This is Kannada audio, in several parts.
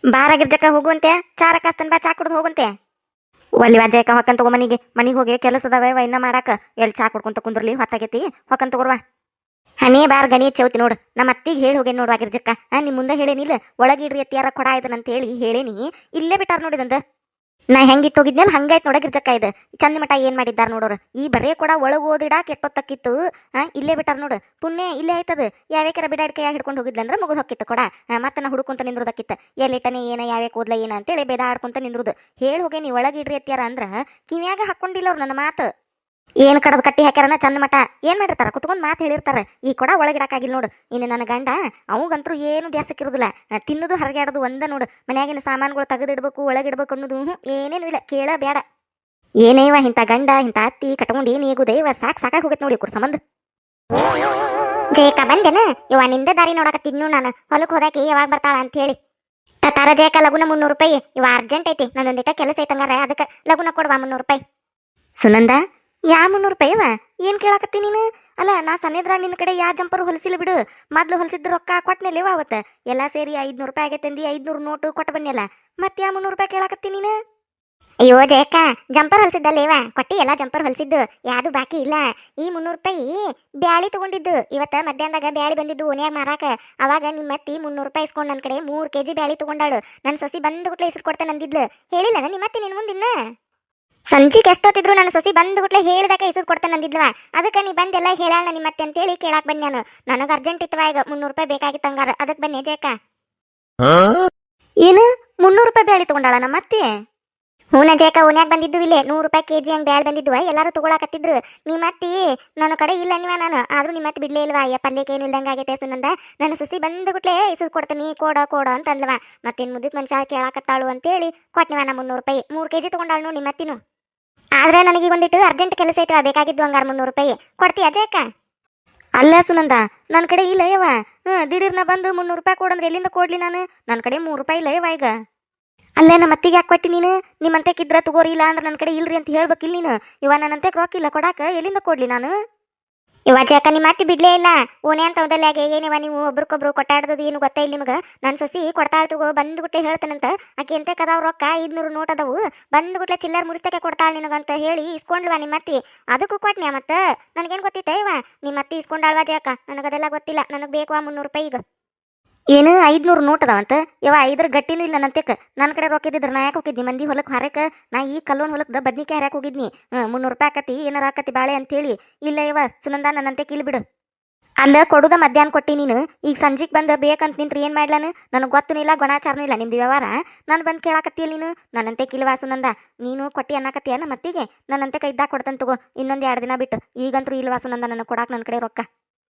ಬಾರಾಗಿರ್ಜಕ್ಕ ಹೋಗುವಂತೆ ಚಾರ ಕಾಸ್ತನ್ ಬಾ ಚಾ ಕುಡ್ದು ಹೋಗುವಂತೆ. ಒಲ್ಲಿ ವಾಜಯಕ ಹೊಕ್ಕನ್ ತಗೋ ಮನಿಗೆ ಹೋಗಿ ಕೆಲಸ ಅದಾವ ಇನ್ನ ಮಾಡಾಕ. ಎಲ್ಲಿ ಚಾ ಕುಡ್ಕೊಂತ ಕುಂದ್ರಲಿ ಹೊತ್ತಾಗೈತಿ ಹೊಕ್ಕನ್ ತಗೋರ್ವಾ. ಹನೇ ಬಾರ್ ಗಣಿ ಚೌತಿ ನೋಡು ನಮ್ಮ ಅತ್ತಿಗೆ ಹೇಳಿ ಹೋಗೇನ್ ನೋಡು ಆಗಿರ್ಜಕ್ಕ. ನಿಮ್ ಮುಂದೆ ಹೇಳೇನಿಲ್ಲ ಒಳಗಿಡ್ರಿ ಎತ್ತಿಯಾರ ಕೊಡ ಇದನಂತ ಹೇಳಿ ಹೇಳೇನಿ. ಇಲ್ಲೇ ಬಿಟ್ಟಾರ ನೋಡಿದಂದ ನಾ ಹೆಂಗಿಟ್ಟು ಹೋಗಿದ್ನಲ್ಲ ಹಂಗಾಯ್ತು ನೋಡಗಿರ್ಜಕ್ಕ. ಇದು ಚಂದ ಮಠ ಏನ್ ಮಾಡಿದ್ದಾರ ನೋಡೋರು. ಈ ಬರೇ ಕೂಡ ಒಳಗ್ ಓದಿಡಾಕ್ ಎಷ್ಟೊತ್ತಕ್ಕಿತ್ತು. ಇಲ್ಲೇ ಬಿಟ್ಟಾರ ನೋಡು. ಪುಣ್ಯ ಇಲ್ಲೇ ಆಯ್ತದ. ಯಾವ್ಯಾಕಾರ ಬಿಡಾಡ್ ಕೈಯಾಗ ಹಿಡ್ಕೊಂಡು ಹೋಗಿದ್ಲಂದ್ರ ಮುಗಿದ್ ಹೊಕ್ಕಿತ್ತು ಕೊಡ. ಮತ್ತೆ ನಾ ಹುಡುಕೊಂತ ನಿಂದ್ರದಕ್ಕಿತ್ತ. ಎಲ್ಲಿಟ್ಟನೆ ಏನ ಯಾವ್ಯಾಕ ಓದ್ಲ ಏನ ಅಂತೇಳಿ ಬೇದಾಡ್ಕೊಂತ ನಿಂದ್ರುದು. ಹೇಳಿ ಹೋಗೇನಿ ಒಳಗಿಡ್ರಿ ಎತ್ತಿಯಾರ ಅಂದ್ರ ಕಿವ್ಯಾಗ ಹಾಕೊಂಡಿಲ್ಲ ಅವ್ರು ನನ್ನ ಮಾತು. ಏನ್ ಕಡದ್ ಕಟ್ಟಿ ಹಾಕ್ಯಾರನ ಚಂದ ಮಠ ಏನ್ ಮಾಡಿರ್ತಾರ ಕುತ್ಕೊಂಡ್ ಮಾತು ಹೇಳಿರ್ತಾರ. ಈ ಕೊಡ ಒಳಗಿಡಾಕಾಗಿಲ್ಲ ನೋಡು. ಇನ್ನು ನನ್ನ ಗಂಡ ಅವಂಗಂತೂ ಏನು ದ್ಯಾಸಕ್ಕಿರುದಿಲ್ಲ. ತಿನ್ನುದು ಹರಗ್ಯಾಡೋದು ಒಂದ ನೋಡು. ಮನ್ಯಾಗಿನ ಸಾಮಾನುಗಳು ತೆಗೆದಿಡ್ಬೇಕು ಒಳಗಿಡ್ಬೇಕು ಅನ್ನೋದು ಏನೇನು ಇಲ್ಲ. ಕೇಳ ಬೇಡ. ಏನೇವ ಇಂಥ ಗಂಡ ಇಂಥ ಅತ್ತಿ ಕಟ್ಕೊಂಡು ಏನ್ ಏಗುದೇವ ಸಾಕಾಗಿ ಹೋಗತ್ ನೋಡಿ ಕುರ್ ಸಂಬಂಧ. ಜಯಕ ಬಂದೇನ ಇವ ನಿಂದ ದಾರಿ ನೋಡಕತ್ತಿದ್ನು ನಾನು. ಹೊಲಕ್ ಹೋದಾಕಿ ಯಾವಾಗ ಬರ್ತಾಳ ಅಂತ ಹೇಳಿ. ತಾರ ಜಯಕ ಲಗುನ 300 ರೂಪಾಯಿ. ಇವ ಅರ್ಜೆಂಟ್ ಐತಿ ನಂದೊಂದಿಟ ಕೆಲಸ ಐತಂಗಾರ ಅದಕ್ಕೆ ಲಗುನ ಕೊಡ್ವಾ 300 ರೂಪಾಯಿ. ಸುನಂದ ಯಾ 300 ರೂಪಾಯಿವ ಏನ್ ಕೇಳಾಕತ್ತಿ ನೀನು? ಅಲ್ಲ ನಾ ಸನ್ನಿದ್ರ ನಿನ್ನ ಕಡೆ ಯಾ ಜಂಪರ್ ಹೊಲಸಿಲ್ಲ ಬಿಡು. ಮೊದ್ಲು ಹೊಲಸಿದ್ರ ರೊಕ್ಕ ಕೊಟ್ನೆಲೇವ ಅವತ್ತ. ಎಲ್ಲಾ ಸೇರಿ 500 ರೂಪಾಯಿ ಆಗೈತಂದಿ 500 ನೋಟು ಕೊಟ್ಟು ಬನ್ನಿಲ್ಲ. ಮತ್ತೆ ಯಾ 300 ರೂಪಾಯಿ ಕೇಳಾಕತ್ತಿ ನೀನು? ಅಯ್ಯೋ ಜಯಕ್ಕ ಜಂಪರ್ ಹೊಲಸಿದ್ದಲ್ಲೇವ ಕೊಟ್ಟಿ ಎಲ್ಲ ಜಂಪರ್ ಹೊಲಸಿದ್ದು ಯಾವುದು ಬಾಕಿ ಇಲ್ಲ. ಈ 300 ರೂಪಾಯಿ ಬ್ಯಾಳಿ ತಗೊಂಡಿದ್ದು. ಇವತ್ತ ಮಧ್ಯಾಹ್ನದಾಗ ಬ್ಯಾಳಿ ಬಂದಿದ್ದು ಓನ್ಯಾಗ ಮಾರಾಕ. ಅವಾಗ ನಿಮ್ಮ ಅತ್ತಿ 300 ರೂಪಾಯಿ ಇಸ್ಕೊಂಡು ನನ್ನ ಕಡೆ 3 kg ಬ್ಯಾಳಿ ತಗೊಂಡಾಳು. ನನ್ನ ಸೊಸಿ ಬಂದು ಗುಟ್ಲೆ ಇಸ್ರು ಕೊಡ್ತೇನೆ ಅಂದಿದ್ಲು. ಹೇಳಿಲ್ಲ ನಿಮ್ಮ ಅತ್ತಿ ನಿನ್ ಮುಂದಿನ್ನ ಸಂಜಿಗೆ ಎಷ್ಟೊತ್ತಿದ್ರು ನನ್ನ ಸೊಸಿ ಬಂದು ಗುಟ್ಲೆ ಹೇಳಿದಾಕ ಇಸ್ರು ಕೊಡ್ತೇನೆ ಅಂದಿದ್ಲವ. ಅದಕ್ಕೆ ನೀ ಬಂದೆಲ್ಲ ಹೇಳಾಳ ನಿಮ್ಮತ್ತೆ ಅಂತೇಳಿ ಕೇಳಾಕ್ ಬನ್ನಿ ನಾನು. ನನಗೆ ಅರ್ಜೆಂಟ್ ಇತ್ತವ ಈಗ 300 ರೂಪಾಯಿ ಬೇಕಾಗಿತ್ತು ಹಂಗಾರ ಅದಕ್ಕೆ ಬನ್ನಿ ಜಯಕ್ಕ. ಏನು 300 ರೂಪಾಯಿ ಬ್ಯಾಳಿ ತಗೊಂಡಾಳ ನಮ್ಮ ಅತ್ತಿ? ಹೂನ ಜಯಕ ಓನ್ಯಾಗ ಬಂದಿದ್ದು ಇಲ್ಲೇ 100 ರೂಪಾಯಿ kg ಹಂಗೆ ಬ್ಯಾಳ್ ಬಂದಿದ್ವ ಎಲ್ಲಾರು ತಗೊಳಕತ್ತಿದ್ರು. ನಿಮ್ಮತ್ತಿ ನನ್ನ ಕಡೆ ಇಲ್ಲ ನೀವ ನಾನು ಆದ್ರೂ ನಿಮ್ಮತ್ತಿ ಬಿಡ್ಲೇ ಇಲ್ವಾ. ಪಲ್ಯಕ್ಕೆ ಏನು ಇಲ್ದಂಗೆ ಆಗೈತೆ ಸುನಂದ. ನನ್ನ ಸಸಿ ಬಂದು ಗುಟ್ಲೆ ಇಸು ಕೊಡ್ತೀನಿ ಕೊಡ ಅಂತ ಅಂದ್ಲವ. ಮತ್ತೇನು ಮುದುಕ್ ಮನುಷ್ಯ ಕೇಳಾಕತ್ತಾಳು ಅಂತೇಳಿ ಕೊಟ್ನಿವ ನಾ 300 ರೂಪಾಯಿ. 3 kg ತಗೊಂಡಾಳು ನಿಮ್ಮತ್ತಿನು. ಆದ್ರೆ ನನಗೆ ಒಂದಿಟ್ಟು ಅರ್ಜೆಂಟ್ ಕೆಲಸ ಐತವ ಬೇಕಾಗಿದ್ದು ಹಂಗಾರ 300 ರೂಪಾಯಿ ಕೊಡ್ತೀಯ ಜಯಕ? ಅಲ್ಲ ಸುನಂದ ನನ್ನ ಕಡೆ ಇಲ್ಲ ಯವ. ದಿಢೀರ್ನ ಬಂದು 300 ರೂಪಾಯಿ ಕೊಡಂದ್ರೆ ಎಲ್ಲಿಂದ ಕೊಡ್ಲಿ ನಾನು? ನನ್ನ ಕಡೆ 3 ರೂಪಾಯಿ ಇಲ್ಲ ಯವ ಈಗ. ಅಲ್ಲೇ ನಮ್ಮ ಅತ್ತಿಗೆ ಯಾಕೆ ಕೊಟ್ಟಿ ನೀನು? ನಿಮ್ಮಂತೆಕಿದ್ರ ತಗೋರಿ ಇಲ್ಲ ಅಂದ್ರೆ ನನ್ನ ಕಡೆ ಇಲ್ರಿ ಅಂತ ಹೇಳ್ಬೇಕಿಲ್ಲ ನೀನು. ಇವ ನನ್ನಂತೆ ರೊಕ್ಕ ಇಲ್ಲ ಕೊಡಾಕ ಎಲ್ಲಿಂದ ಕೊಡ್ಲಿ ನಾನು? ಇವ ಜಯಕ ನಿಮ್ಮ ಅತ್ತಿ ಬಿಡ್ಲೇ ಇಲ್ಲ. ಓನೇ ಅಂತ ಹೌದಲ್ಲಾಗೆ ಏನಿವ ನೀವು ಒಬ್ರಿಗೊಬ್ರು ಕೊಟ್ಟಾಡ್ದು ಏನು ಗೊತ್ತಾ ಇಲ್ಲ ನಿಮ್ಗೆ. ನನ್ನ ಸೊಸಿ ಕೊಡ್ತಾಳ ತಗೋ ಬಂದ್ಬಿಟ್ಟೆ ಹೇಳ್ತಾನಂತ. ಆಕೆ ಎಂತೆ ಕದಾವ್ ರೊಕ್ಕ 500 ನೋಟ್ ಅದಾವು ಬಂದ್ಬಿಟ್ಲೆ ಚಿಲ್ಲರ್ ಮುಡಿಸ್ತಕ್ಕೆ ಕೊಡ್ತಾಳ ನಿನಗಂತ ಹೇಳಿ ಇಸ್ಕೊಂಡ್ವಾ ನಿಮ್ಮ ಅತ್ತಿ. ಅದಕ್ಕೂ ಕೊಟ್ನ್ಯಾ ಮತ್ತೆ ನನಗೇನು ಗೊತ್ತಿತ್ತ ಇವ ನಿಮ್ಮ ಅತ್ತಿ ಇಸ್ಕೊಂಡಾಳ್ವಾ ಜಯಕ? ನನಗದೆಲ್ಲ ಗೊತ್ತಿಲ್ಲ. ನನಗೆ ಬೇಕು 300 ರೂಪಾಯಿ ಈಗ. ಏನು 500 ನೋಟ್ ಅದಾವಂತ ಯವ? 5 ಗಟ್ಟಿನೂ ಇಲ್ಲ ನಂತೆಕ್. ನನ್ನ ಕಡೆ ರೊಕ್ಕ ಇದ್ದಿದ್ರೆ ನಾ ಯಾಕೆ ಹೋಗಿದ್ನಿ ಮಂದಿ ಹೊಲಕ್ಕೆ ಹರಕ್ಕೆ? ನಾ ಈ ಕಲ್ಲೋನ್ ಹೊಲಕ್ದ ಬದ್ನಿಕಾಯಿ ಹರಕ್ಕೆ ಹೋಗಿದ್ನಿ. 300 ರೂಪಾಯಿ ಆಕತಿ ಏನಾರ ಆಕತಿ ಬಾಳೆ ಅಂತೇಳಿ. ಇಲ್ಲ ಯವ ಸುನಂದ ನನ್ನಂತೆಕ್ ಇಲ್ಲಿ ಬಿಡು. ಅಲ್ಲ ಕೊಡುದ ಮಧ್ಯಾಹ್ನ ಕೊಟ್ಟಿ ನೀನು. ಈಗ ಸಂಜಿಗೆ ಬಂದು ಬೇಕಂತ ನಿಂತ್ರಿ ಏನು ಮಾಡ್ಲಾನು? ನನಗೆ ಗೊತ್ತೂ ಇಲ್ಲ ಗುಣಾಚಾರನೂ ಇಲ್ಲ ನಿಮ್ದು ವ್ಯವಹಾರ. ನಾನು ಬಂದು ಕೇಳಾಕತ್ತಿಯಲ್ಲ ನೀನು ನನ್ನಂತೆ ಕಿಲ್ವಾ ಸುನಂದ. ನೀನು ಕೊಟ್ಟಿ ಅನ್ನಕತ್ತೀಯ ನಮ್ಮ ಮತ್ತಿಗೆ ನನ್ನಂತೆ ಕೈದಾಗ ಕೊಡ್ತಾನೆ ತಗೋ ಇನ್ನೊಂದು 2 ದಿನ ಬಿಟ್ಟು. ಈಗಂತೂ ಇಲ್ವಾ ಸುನಂದ ನನಗೆ ಕೊಡಾಕ್ ನನ್ನ ಕಡೆ ರೊಕ್ಕ.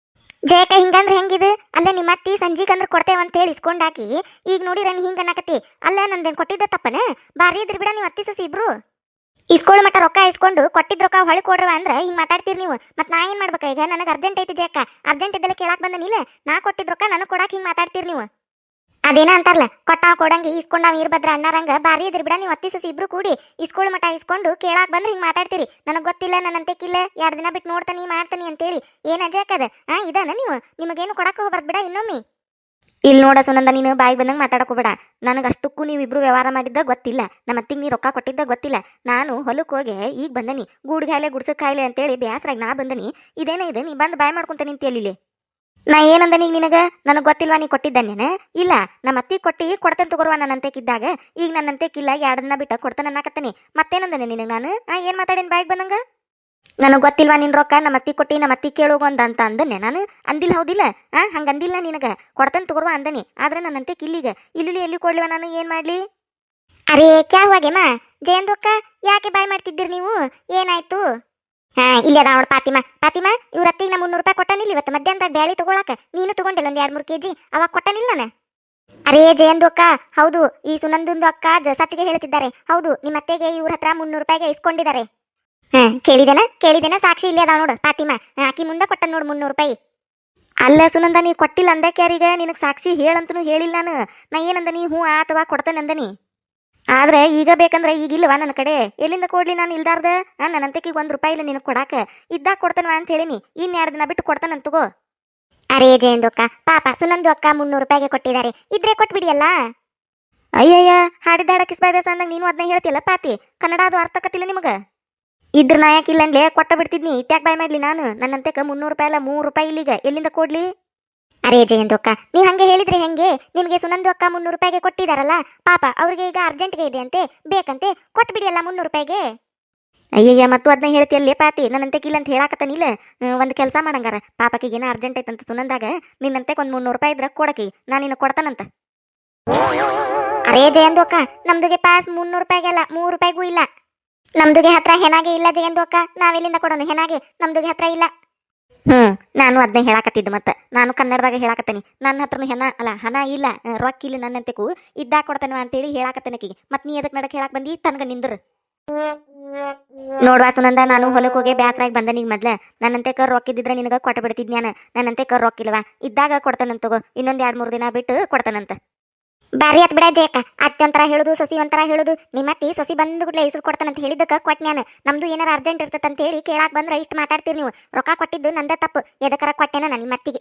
ಜಯಕ ಹಿಂಗಂದ್ರೆ ಹೆಂಗಿದು? ಅಲ್ಲ ನಿಮ್ಮ ಅತ್ತಿ ಸಂಜಿಗೆ ಅಂದ್ರೆ ಕೊಡ್ತೇವೆ ಅಂತ ಹೇಳಿ ಇಸ್ಕೊಂಡಾಕಿ ಈಗ ನೋಡಿ ರನ್ ಹಿಂಗೆ ಅನ್ನಕತ್ತಿ. ಅಲ್ಲ ನಂದೇನು ಕೊಟ್ಟಿದ್ದ ತಪ್ಪನ? ಬಾರಿ ಇದ್ರಿ ಬಿಡ ನೀವು ಅತ್ತಿ ಸಸಿ ಇಬ್ರು. ಇಸ್ಕೊಳ್ಳೋ ಮಟ್ಟ ರೊಕ್ಕ ಇಸ್ಕೊಂಡು ಕೊಟ್ಟಿದ್ ರೊಕ್ಕ ಹೊಳಿ ಕೊಡ್ರವ ಅಂದ್ರೆ ಹಿಂಗೆ ಮಾತಾಡ್ತೀರಿ ನೀವು. ಮತ್ತೆ ನಾ ಏನು ಮಾಡ್ಬೇಕು ಈಗ? ನನಗೆ ಅರ್ಜೆಂಟ್ ಐತಿ ಜಯಕ. ಅರ್ಜೆಂಟ್ ಇದ್ದಲ್ಲ ಕೇಳಾಕ್ ಬಂದನಿಲ್ಲ. ನಾ ಕೊಟ್ಟಿದ್ ರೊಕ್ಕ ನನಗೆ ಕೊಡಾಕ್ ಹಿಂಗೆ ಮಾತಾಡ್ತೀರಿ ನೀವು. ಅದೇನ ಅಂತಾರಲ್ಲ ಕೊಟ್ಟಾವ್ ಕೊಡಂಗೆ ಇಸ್ಕೊಂಡಾವ್ ಇರ್ಬದ್ರ ಅಣ್ಣಾರಂಗ ಬಾರಿ ಇದ್ರಿ ಬಿಡ ನೀವು ಅತ್ತಿ ಸಸಿ ಇಬ್ರು ಕೂಡಿ. ಇಸ್ಕೊಳ್ಳೋ ಮಟ್ಟ ಇಸ್ಕೊಂಡು ಕೇಳಾಕ್ ಬಂದ್ರೆ ಹಿಂಗೆ ಮಾತಾಡ್ತೀರಿ. ನನಗೆ ಗೊತ್ತಿಲ್ಲ ನನ್ನಂತೆಕಿಲ್ಲ 2 ದಿನ ಬಿಟ್ಟು ನೋಡ್ತಾನಿ ಮಾಡ್ತಾನಿ ಅಂತೇಳಿ ಏನು ಅಜಾಕದ? ಇದಾನ ನೀವು? ನಿಮಗೇನು ಕೊಡಕ್ಕೆ ಹೋಗ್ಬಾರ್ದು ಬಿಡ ಇನ್ನೊಮ್ಮೆ. ಇಲ್ಲಿ ನೋಡ ಸುನಂದ ನೀನು ಬಾಯಿ ಬಂದಂಗೆ ಮಾತಾಡಕೋಬೇಡ. ನನಗೆ ಅಷ್ಟಕ್ಕೂ ನೀವಿಬ್ರು ವ್ಯವಹಾರ ಮಾಡಿದ್ದ ಗೊತ್ತಿಲ್ಲ. ನಮ್ಮ ಅತ್ತಿಗೆ ನೀ ರೊಕ್ಕ ಕೊಟ್ಟಿದ್ದ ಗೊತ್ತಿಲ್ಲ. ನಾನು ಹೊಲಕ್ಕೆ ಹೋಗಿ ಈಗ ಬಂದನಿ. ಗೂಡ್ಗಾಯ್ಲೆ ಗುಡ್ಸಕ್ಕಾಯ್ಲೆ ಅಂತೇಳಿ ಬ್ಯಾಸ್ರಾಗಿ ನಾ ಬಂದನಿ. ಇದೇನೇ ಇದೆ ನೀ ಬಂದು ಬಾಯ್ ಮಾಡ್ಕೊಂತ ನಿಂತಿಯಲ್ಲಿ. ನಾ ಏನಂದ ನೀಗ ನಿನಗೆ? ನನಗೆ ಗೊತ್ತಿಲ್ವಾ ನೀ ಕೊಟ್ಟಿದ್ದಾನೇನ? ಇಲ್ಲ ನಮ್ಮ ಅತ್ತಿ ಕೊಡ್ತೇನೆ ತಗೋರ್ವ ನನ್ನಂತೆಕಿದ್ದಾಗ. ಈಗ ನನ್ನಂತೆಕಿಲ್ಲ 2 ದಿನ ಬಿಟ್ಟು ಕೊಡ್ತೇನೆ ಅನ್ನಕತ್ತನಿ. ಮತ್ತೇನಂದನೆ ನಿನಗೆ ನಾನು? ಏನು ಮಾತಾಡೇನು ಬಾಯಿಗೆ ಬಂದಂಗ? ನನಗೆ ಗೊತ್ತಿಲ್ವಾ ನಿನ್ನ ರೊಕ್ಕ ನಮ್ಮ ಅತ್ತಿ ಕೊಟ್ಟು ನಮ್ಮ ಅತ್ತಿ ಕೇಳೋಗು ಅಂತ ಅಂದನೆ ನಾನು? ಅಂದಿಲ್ಲ ಹೌದಿಲ್ಲ? ಹಂಗೆ ಅಂದಿಲ್ಲ ನಿನಗೆ. ಕೊಡ್ತೇನೆ ತಗೋರ್ವ ಅಂದನಿ. ಆದ್ರೆ ನನ್ನಂತೆ ಕಿಲ್ಲಿಗ ಇಲ್ಲಿ ಎಲ್ಲಿ ಕೊಡ್ಲಿವ ನಾನು? ಏನು ಮಾಡಲಿ? ಅರೇ ಕ್ಯಾವಾಗೆಮ್ಮ ಜಯಂದಕ್ಕ ಯಾಕೆ ಬಾಯ್ ಮಾಡ್ತಿದ್ದೀರಿ ನೀವು? ಏನಾಯ್ತು? ಇಲ್ಲಿ ಅದ ನೋಡು ಪಾತಿಮಾ ಇವ್ರ ಅತ್ತಿಗೆ ನಾ 300 ರೂಪಾಯಿ ಕೊಟ್ಟನಿಲ್ಲ ಇವತ್ತು ಮಧ್ಯಾಹ್ನದಾಗ ಬ್ಯಾಳಿ ತಗೊಳಕ. ನೀನು ತಗೊಂಡಿಲ್ಲ ಒಂದು 2-3 kg ಅವಾಗ ಕೊಟ್ಟನಿಲ್ಲ ನಾನು. ಅರೇ ಜಯಂದು ಅಕ್ಕ ಹೌದು ಈ ಸುನಂದೊಂದು ಅಕ್ಕ ಸಚ್ಚಿಗೆ ಹೇಳ್ತಿದ್ದಾರೆ. ಹೌದು ನಿಮ್ಮ ಅತ್ತೆಗೆ ಇವ್ರ ಹತ್ರ 300 ರೂಪಾಯಿಗೆ ಇಸ್ಕೊಂಡಿದ್ದಾರೆ. ಕೇಳಿದೇನ ಸಾಕ್ಷಿ ಇಲ್ಲಿ ಅದಾವ ನೋಡು ಪಾತಿಮಾ. ಆಕಿ ಮುಂದೆ ಕೊಟ್ಟ ನೋಡು 300 ರೂಪಾಯಿ. ಅಲ್ಲ ಸುನಂದ ನೀ ಕೊಟ್ಟಿಲ್ಲ ಅಂದಕ್ಕೆ ಯಾರೀಗ? ನಿನಗೆ ಸಾಕ್ಷಿ ಹೇಳಂತನೂ ಹೇಳಿಲ್ಲ ನಾನು. ನಾ ಏನಂದ ನೀ ಹ್ಞೂ ಅಥವಾ ಕೊಡ್ತೇನೆ ಅಂದನಿ. ಆದ್ರೆ ಈಗ ಬೇಕಂದ್ರೆ ಈಗ ಇಲ್ವಾ ನನ್ನ ಕಡೆ? ಎಲ್ಲಿಂದ ಕೊಡ್ಲಿ ನಾನು ಇಲ್ದಾರ್ದ? ನನ್ನಂತಕ್ಕೆ 1 ರೂಪಾಯಿ ಇಲ್ಲ ನಿನಗೆ ಕೊಡಾಕ. ಇದ್ದಾಗ ಕೊಡ್ತೇನೆ ಅಂತ ಹೇಳಿನಿ. 2 ದಿನ ಬಿಟ್ಟು ಕೊಡ್ತಾನೆ ತಗೋ. ಅರೇ ಜಯಂದು ಅಕ್ಕ ಪಾಪ ಸುನಂದು ಅಕ್ಕ 300 ರೂಪಾಯಿಗೆ ಕೊಟ್ಟಿದ್ದಾರೆ. ಇದ್ರೆ ಕೊಟ್ಬಿಡಿಯಲ್ಲ. ಅಯ್ಯಯ್ಯ ಹಾಡಿದಾಡ ಕಿಸ್ಬಾಯ್ದ ಅಂದಂಗ ನೀನು ಅದನ್ನ ಹೇಳ್ತಿಲ್ಲ ಪಾತಿ. ಕನ್ನಡ ಅದು ಅರ್ಥಕತ್ತಿಲ್ಲ ನಿಮಗ. ಇದ್ರ ನಾಯಕ್ ಇಲ್ಲಂದ್ಲೆ ಕೊಟ್ಟ ಬಿಡ್ತಿದ್ನಿ. ಇಟ್ಯಾಕ್ ಬಾಯ್ ಮಾಡ್ಲಿ ನಾನು? ನನ್ನಂತೆಕ 300 ರೂಪಾಯಿ ಅಲ್ಲ 3 ರೂಪಾಯಿ ಇಲ್ಲಿಗ ಎಲ್ಲಿಂದ ಕೊಡ್ಲಿ? ಅರೇ ಜಯಂತು ಅಕ್ಕ, ನೀವು ಹಂಗೆ ಹೇಳಿದ್ರೆ ಹೆಂಗೆ? ನಿಮಗೆ ಸುನಂದು ಅಕ್ಕ 300 ರೂಪಾಯಿಗೆ ಕೊಟ್ಟಿದಾರಲ್ಲ, ಪಾಪ ಅವ್ರಿಗೆ ಈಗ ಅರ್ಜೆಂಟ್ಗೆ ಇದೆ ಅಂತೆ, ಬೇಕಂತೆ, ಕೊಟ್ಬಿಡಿ ಅಲ್ಲ 300 ರೂಪಾಯಿಗೆ. ಅಯ್ಯಯ್ಯ ಮತ್ತು ಅದನ್ನ ಹೇಳ್ತಿಯಲ್ಲೇ ಪಾತಿ, ನನ್ನಂತೆ ಇಲ್ಲ ಅಂತ ಹೇಳಾಕತ್ತಾನಿಲ್ಲ. ಒಂದು ಕೆಲಸ ಮಾಡಂಗಾರ, ಪಾಪಕಿಗೆ ಏನೋ ಅರ್ಜೆಂಟ್ ಐತಂತ ಸುನಂದಾಗ ನಿನ್ನಂತೆ ಒಂದು 300 ರೂಪಾಯಿ ಇದ್ರೆ ಕೊಡಕಿ, ನಾನು ಇನ್ನು ಕೊಡ್ತಾನಂತ. ಅರೇ ಜಯಂತು ಅಕ್ಕ, ನಮ್ದುಗೆ ಪಾಸ್ 300 ರೂಪಾಯಿಗೆಲ್ಲ 3 ರೂಪಾಯಿಗೂ ಇಲ್ಲ. ನಮ್ದುಗೆ ಹತ್ರ ಹೆನಾಗೆ ಇಲ್ಲ ಜಯಂತು ಅಕ್ಕ, ನಾವೆಲ್ಲಿಂದ ಕೊಡೋಣ ಹೆನಾಗೆ? ನಮ್ದುಗೆ ಹತ್ರ ಇಲ್ಲ. ನಾನು ಅದನ್ನೇ ಹೇಳಾಕತ್ತಿದ್ದು. ಮತ್ತೆ ನಾನು ಕನ್ನಡದಾಗ ಹೇಳಾಕತ್ತೇನಿ. ನನ್ನ ಹತ್ರನು ಹಣ ಇಲ್ಲ, ರೊಕ್ಕ ಇಲ್ಲ ನನ್ನಂತೆಕು, ಇದ್ದಾಗ ಕೊಡ್ತಾನ ಅಂತೇಳಿ ಹೇಳಾಕತ್ತೇನಕಿಗೆ. ಮತ್ ನೀ ಎದಕ್ ನಡಕ್ ಹೇಳಾಕ್ ಬಂದಿ? ತನಗ ನಿಂದ್ರ ನೋಡ್ವಾ ಸುನಂದ, ನಾನು ಹೊಲಕ್ಕೆ ಹೋಗಿ ಬ್ಯಾಸರಾಗಿ ಬಂದ. ನೀಗ ಮೊದ್ಲ ನನ್ನಂತೆ ರೊಕ್ಕ ಇದ್ದಿದ್ರೆ ನಿನಗ ಕೊಟ್ಟ ಬಿಡ್ತಿದ್ ನಾನು. ನನ್ನಂತೆ ರೊಕ್ಕಿಲ್ವಾ, ಇದ್ದಾಗ ಕೊಡ್ತಾನಂತ ತಗೋ, ಇನ್ನೊಂದ್ 2-3 ದಿನ ಬಿಟ್ಟು ಕೊಡ್ತಾನಂತ. ಬಾರಿ ಆತ್ ಬಿಡ ಜಯಕ್ಕ, ಅತ್ತಿ ಒಂಥರ ಹೇಳುದು, ಸೊಸಿ ಒಂಥರ ಹೇಳುದು. ನಿಮ್ಮತ್ತಿ ಸೊಸಿ ಬಂದು ಗುಡ್ಲೆ ಹೆಸರು ಕೊಡ್ತಾನಂತ ಹೇಳಿದ್ದಕ್ಕೆ ಕೊಟ್ ನಾನು. ನಮ್ದು ಏನಾರ ಅರ್ಜೆಂಟ್ ಇರ್ತೈತೆ ಅಂತ ಹೇಳಿ ಕೇಳಾಕ್ ಬಂದ್ರೆ ಇಷ್ಟು ಮಾತಾಡ್ತೀರಿ ನೀವು. ರೊಕ್ಕ ಕೊಟ್ಟಿದ್ದು ನಂದೇ ತಪ್ಪು, ಎದಕರ ಕೊಟ್ಟೆನ ನಾನು ನಿಮ್ಮತ್ತಿಗೆ.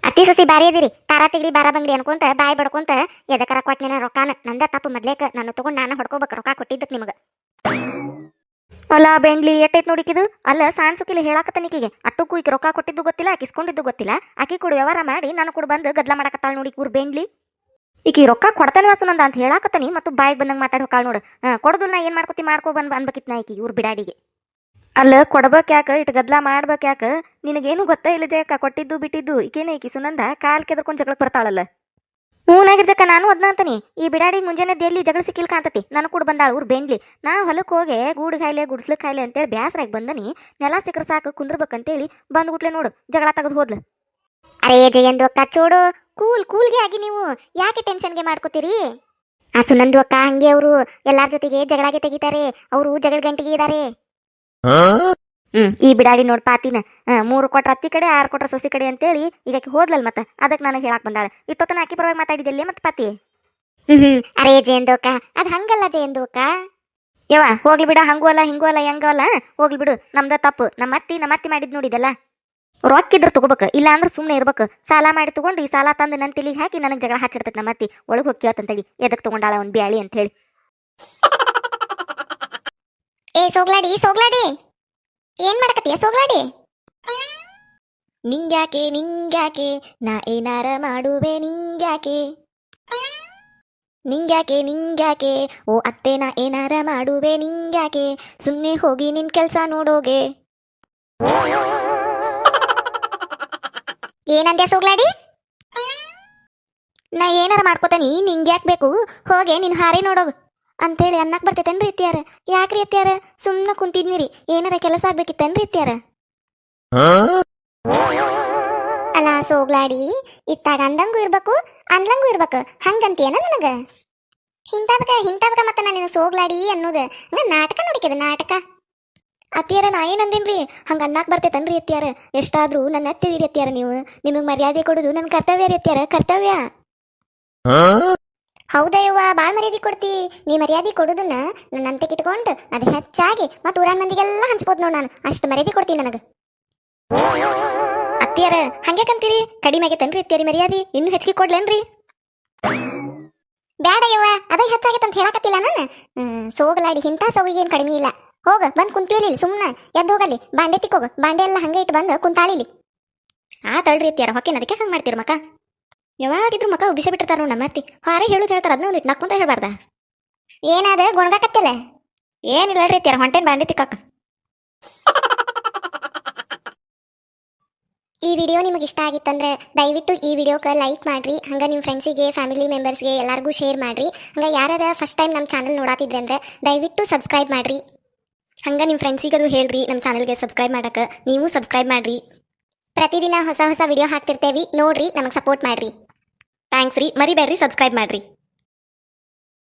ಅತ್ತಿ ಸೊಸಿ ಬಾರಿ ಅದಿರಿ, ತಾರಾ ತಿಗಡಿ ಬಾರ ಬಂಗಡಿ ಅನ್ಕೊಂತ ಬಾಯ್ ಬಡ್ಕೊಂತ ಎದಕರ ಕೊಟ್ಟೆನ ರೊಕ್ಕಾನ. ನಂದೇ ತಪ್ಪು ಮೊದ್ಲೇಕ. ನಾನು ತಗೊಂಡು ನಾನು ಹೊಡ್ಕೋಬೇಕು ರೊಕ್ಕ ಕೊಟ್ಟಿದ್ದಕ್ಕೆ ನಿಮಗೆ. ಅಲ್ಲ ಬೆಂಡ್ಲಿ ಎಟ್ಟೈತ್ ನೋಡಿಕಿದು. ಅಲ್ಲ ಸಾನ್ಸುಕಿಲ್ಲ ಹೇಳಾಕತ್ತನಿಕಿಗೆ, ಅಟ್ಟಕ್ಕೂ ಈಗ ರೊಕ್ಕ ಕೊಟ್ಟಿದ್ದು ಗೊತ್ತಿಲ್ಲ, ಕಿಸ್ಕೊಂಡಿದ್ದು ಗೊತ್ತಿಲ್ಲ. ಆಕಿ ಕೂಡ ವ್ಯವಹಾರ ಮಾಡಿ ನಾನು ಕೂಡ ಬಂದು ಗದ್ಲ ಮಾಡಕತ್ತಾಳ ನೋಡಿ ಊರ್ ಬೆಂಡ್ಲಿ. ಈಕಿ ರೊಕ್ಕ ಕೊಡ್ತಾನೆ ವಾಸುನಂದ ಅಂತ ಹೇಳಾಕತ್ತನಿ, ಮತ್ತು ಬಾಯಿಗೆ ಬಂದಂಗೆ ಮಾತಾಡಿ ಹೋಗಾಳ ನೋಡು. ಕೊಡೋದು ನಾ ಏನು ಮಾಡ್ಕೊತಿ ಮಾಡ್ಕೊ ಅನ್ಬೇಕಿತ್ ನಾ ಈಕಿ ಇವ್ರ ಬಿಡಾಡಿಗೆ. ಅಲ್ಲ ಕೊಡ್ಬೇಕ್ಯಾಕ ಇಟ್ಟು ಗದ್ಲ ಮಾಡ್ಬೇಕ್ಯಾಕ? ನಿನಗೇನು ಗೊತ್ತಾ ಇಲ್ಲ ಜಯಕ್ಕ, ಕೊಟ್ಟಿದ್ದು ಬಿಟ್ಟಿದ್ದು. ಈಕಿ ಸುನಂದ ಕಾಲ್ ಕೆದರ್ಕೊಂಡು ಜಗಳಕ್ಕೆ ಬರ್ತಾಳಲ್ಲ. ಹೂನಾಗಿರ್ ಜಕ್ಕ, ನಾನು ಅದನ್ನ ಅಂತಾನಿ. ಈ ಬಿಡಾಡಿ ಮುಂಜಾನೆ ಎಲ್ಲಿ ಜಗಳ ಸಿಕ್ಕಿಲ್ ಕಾಂತತಿ. ನಾನು ಕೂಡ ಬಂದಾಳ ಊರ್ ಬೆಂಗ್ಲಿ. ನಾ ಹೊಲಕ್ಕೆ ಹೋಗಿ ಗೂಡು ಖಾಯಿಲೆ ಗುಡ್ಸ್ಲಿಕ್ ಖಾಯಿಲೆ ಅಂತೇಳಿ ಬ್ಯಾಸರಾಗಿ ಬಂದನಿ. ನೆಲ ಸಿಕ್ಕರ ಸಾಕು ಕುಂದ್ರಬೇಕಂತೇಳಿ ಬಂದ್ಗುಟ್ಲೆ ನೋಡು ಜಗಳ ತೆಗೆದು ಹೋದ್ಲು. ಅರೇ ಜಯಂದು ಅಕ್ಕ ಚೋಡು, ಕೂಲ್ಗೆ ಆಗಿ ನೀವು ಯಾಕೆ ಟೆನ್ಷನ್ಗೆ ಮಾಡ್ಕೋತೀರಿ? ಆ ಸುನಂದು ಅಕ್ಕ ಹಂಗೆ, ಅವರು ಎಲ್ಲಾರ ಜೊತೆಗೆ ಜಗಳಾಗೆ ತೆಗಿತಾರೆ. ಅವರು ಜಗಳ ಗಂಟಿಗೆ ಇದ್ದಾರೆ. ಈ ಬಿಡಾಡಿ ನೋಡ್ ಪಾತಿನ, 3 ಕೊಟ್ರ ಅತ್ತಿ ಕಡೆ 6 ಕೊಟ್ರ ಸೊಸಿ ಕಡೆ ಅಂತೇಳಿ ಈಗ ಹೋದ್ಲಲ್. ಮತ್ತೆ ಅದಕ್ಕೆ ನಾನು ಹೇಳಕ್ ಬಂದಾಳ. ಇಟ್ಟೊತ್ತನ ಆಕಿ ಪರವಾಗಿ ಮಾತಾಡಿದಲ್ಲಿ ಮತ್ತೆ ಪಾತಿ. ಅರೇ ಜಯಂದು ಅಕ್ಕ, ಅದ್ ಹಂಗಲ್ಲ ಜಯಂದು ಅಕ್ಕ. ಯವ್ವ ಹೋಗ್ಲಿ ಬಿಡ, ಹಂಗೂ ಅಲ್ಲ ಹಿಂಗೂ ಅಲ್ಲ ಹೆಂಗೂ ಅಲ್ಲ, ಹೋಗ್ಲಿ ಬಿಡು. ನಮ್ದ ತಪ್ಪು. ನಮ್ಮ ಅತ್ತಿ ಮಾಡಿದ್ ನೋಡಿದಲ್ಲ. ರೊಕ್ಕಿದ್ರೆ ತಗೋಬೇಕು, ಇಲ್ಲ ಅಂದ್ರೆ ಸುಮ್ಮನೆ ಇರ್ಬೇಕು. ಸಾಲ ಮಾಡಿ ತಗೊಂಡು ಈ ಸಾಲ ತಂದು ನನ್ನ ತಲೆಗೆ ಹಾಕಿ ನನಗೆ ಜಗಳ ಹಚ್ಚಿಡ್ತೈತೆ ನಮ್ಮ ಅತ್ತಿ. ಒಳಗೆ ಹೋಗಿ ಕೇಳ್ತಂತೇಳಿ ಎದಕ್ಕೆ ತಗೊಂಡಾಳ ಒಂದು ಬ್ಯಾಳಿ ಅಂತ ಹೇಳಿ. ಏ ಸೋಗ್ಲಾಡಿ ಏನ್ ಮಾಡಕತ್ತೀಯ ಸೋಗ್ಲಾಡಿ? ನಿಂಗ್ಯಾಕೆ ನಾ ಏನಾರ ಮಾಡುವೆ ನಿಂಗ್ಯಾಕೆ ಓ ಅತ್ತೆ ನಾ ಏನಾರ ಮಾಡುವೆ ನಿಂಗ್ಯಾಕೆ, ಸುಮ್ಮನೆ ಹೋಗಿ ನಿನ್ ಕೆಲ್ಸ ನೋಡೋಗೆ. ಏನಂದ್ಯಾ ಸೋಗ್ಲಾಡಿ? ನಾ ಏನಾರ ಮಾಡ್ಕೋತಾನಿ, ನಿಂಗ್ಯಾಕ್ ಬೇಕು, ಹೋಗೆ ನಿನ್ ಹಾರಿ ನೋಡೋಗು ಅಂತೇಳಿ ಅನ್ನಕ್ ಬರ್ತೈತೇನ್ರಿ ಅತ್ಯಾರ? ಯಾಕ್ರಿ ಅತ್ಯಾರ ಸುಮ್ಮನೆ ಕುಂತಿದ್ನಿರಿ, ಏನಾರ ಕೆಲಸ ಆಗ್ಬೇಕಿತ್ತೇನ್ರಿ ಅತ್ಯಾರ? ಅಲ್ಲ ಸೋಗ್ಲಾಡಿ, ಇತ್ತಾಗ ಅಂದಂಗೂ ಇರ್ಬೇಕು ಅನ್ಲಂಗೂ ಇರ್ಬೇಕು, ಹಂಗಂತೀಯನ ನನಗ? ಹಿಂತಾದ್ಕ ಮತ್ತ ನಾನು ಸೋಗ್ಲಾಡಿ ಅನ್ನೋದು ನಾಟಕ ನೋಡಿಕದ ನಾಟಕ. ಅತ್ತಿಯಾರ ನಾ ಏನಂದಿನ್ರಿ? ಹಂಗ ಅನ್ನಕ್ ಬರ್ತೈತನ್ರಿ ಅತ್ತಿಯಾರ? ಎಷ್ಟಾದ್ರೂ ನನ್ನ ಅತ್ತಿದಿರಿ ಅತ್ತಿಯಾರ ನೀವು. ನಿಮಗ್ ಮರ್ಯಾದೆ ಕೊಡುದು ನನ್ನ ಕರ್ತವ್ಯ ರೀ ಅತ್ತಿಯಾರ, ಕರ್ತವ್ಯ. ಹೌದಾ ಯವ್ವ, ಬಾಳ್ ಮರ್ಯಾದೆ ಕೊಡ್ತಿ. ನೀ ಮರ್ಯಾದೆ ಕೊಡುದನ್ನ ನನ್ನ ಅಂತೆಕ್ ಇಟ್ಕೊಂಡು ಅದು ಹೆಚ್ಚಾಗಿ ಮತ್ ಊರಾನ್ ಮಂದಿಗೆಲ್ಲ ಹಂಚ್ಬೋದು ನೋಡ್. ನಾನು ಅಷ್ಟು ಮರ್ಯಾದೆ ಕೊಡ್ತೀನಿ ನನಗ. ಅತ್ತಿಯಾರ ಹಂಗ್ಯಾಕಂತೀರಿ? ಕಡಿಮೆ ಆಗೈತನ್ರಿ ಅತ್ತಿಯಾರಿ ಮರ್ಯಾದೆ? ಇನ್ನು ಹೆಚ್ಚಿಗೆ ಕೊಡ್ಲೇನ್ರಿ? ಬ್ಯಾಡ ಯವ್ವ, ಅದೇ ಹೆಚ್ಚಾಗೈತಂತ ಹೇಳಕತ್ತಿಲ್ಲ ನಾನು. ಸೋಗಲಾಡಿ ಇಂಥ ಸೋಗಿಗೆ ಏನು ಕಡಿಮೆ ಇಲ್ಲ. ಹೋಗ ಬಂದ್ ಕುಂತೀಲಿ ಸುಮ್ಮನೆ, ಎದ್ದು ಹೋಗಲಿ. ಬಾಂಡೆ ತಿಕ್ಕೋಗ, ಬಾಂಡೆ ಎಲ್ಲ ಹಂಗೆ ಇಟ್ಟು ಬಂದು ಕುಂತಾಳಿಲಿ. ತಳ್ರಿ ಅತ್ತಿಯಾರ, ಹೊಕ್ಕೆ ಅದಕ್ಕೆ ಹಂಗೆ ಮಾಡ್ತೀರ ಮಕ್ಕ? ಯಾವಾಗಿದ್ರು ಮಕ್ಕ ಬಿಸಿ ಬಿಟ್ಟಿರ್ತಾರ ನೋಡ್ ನಮ್ಮ ಅತ್ತಿ. ಹಾರೇ ಹೇಳುದು ಹೇಳ್ತಾರ, ಅದನ್ನ ಒಂದಿಟ್ಟು ನಕ್ಕೊಂತ ಹೇಳ್ಬಾರ್ದ? ಏನಾದ ಗೊಣಗಾಕತ್ತಿಲ್ಲ? ಏನಿಲ್ಲ ಹೇಳ್ರಿ ಅತ್ತಿಯಾರ, ಹೊಂಟೇನ್ ಬಾಂಡೆ ತಿಕ್ಕಾಕ. ಈ ವಿಡಿಯೋ ನಿಮಗೆ ಇಷ್ಟ ಆಗಿತ್ತಂದ್ರೆ ದಯವಿಟ್ಟು ಈ ವಿಡಿಯೋಕ್ಕೆ ಲೈಕ್ ಮಾಡ್ರಿ. ಹಂಗೆ ನಿಮ್ಮ ಫ್ರೆಂಡ್ಸಿಗೆ ಫ್ಯಾಮಿಲಿ ಮೆಂಬರ್ಸ್ಗೆ ಎಲ್ಲರಿಗೂ ಶೇರ್ ಮಾಡ್ರಿ. ಹಂಗೆ ಯಾರ್ಯಾರ ಫಸ್ಟ್ ಟೈಮ್ ನಮ್ಮ ಚಾನಲ್ ನೋಡಾತಿದ್ರೆ ಅಂದ್ರೆ ದಯವಿಟ್ಟು ಸಬ್ಸ್ಕ್ರೈಬ್ ಮಾಡ್ರಿ. ಹಂಗೆ ನಿಮ್ಮ ಫ್ರೆಂಡ್ಸಿಗದು ಹೇಳ್ರಿ ನಮ್ಮ ಚಾನಲ್ಗೆ ಸಬ್ಸ್ಕ್ರೈಬ್ ಮಾಡಕ್ಕೆ. ನೀವು ಸಬ್ಸ್ಕ್ರೈಬ್ ಮಾಡ್ರಿ. ಪ್ರತಿದಿನ ಹೊಸ ವಿಡಿಯೋ ಹಾಕ್ತಿರ್ತೇವಿ, ನೋಡ್ರಿ, ನಮಗೆ ಸಪೋರ್ಟ್ ಮಾಡ್ರಿ. ಥ್ಯಾಂಕ್ಸ್ ರೀ. ಮರಿಬೇಡ್ರಿ ಸಬ್ಸ್ಕ್ರೈಬ್ ಮಾಡ್ರಿ.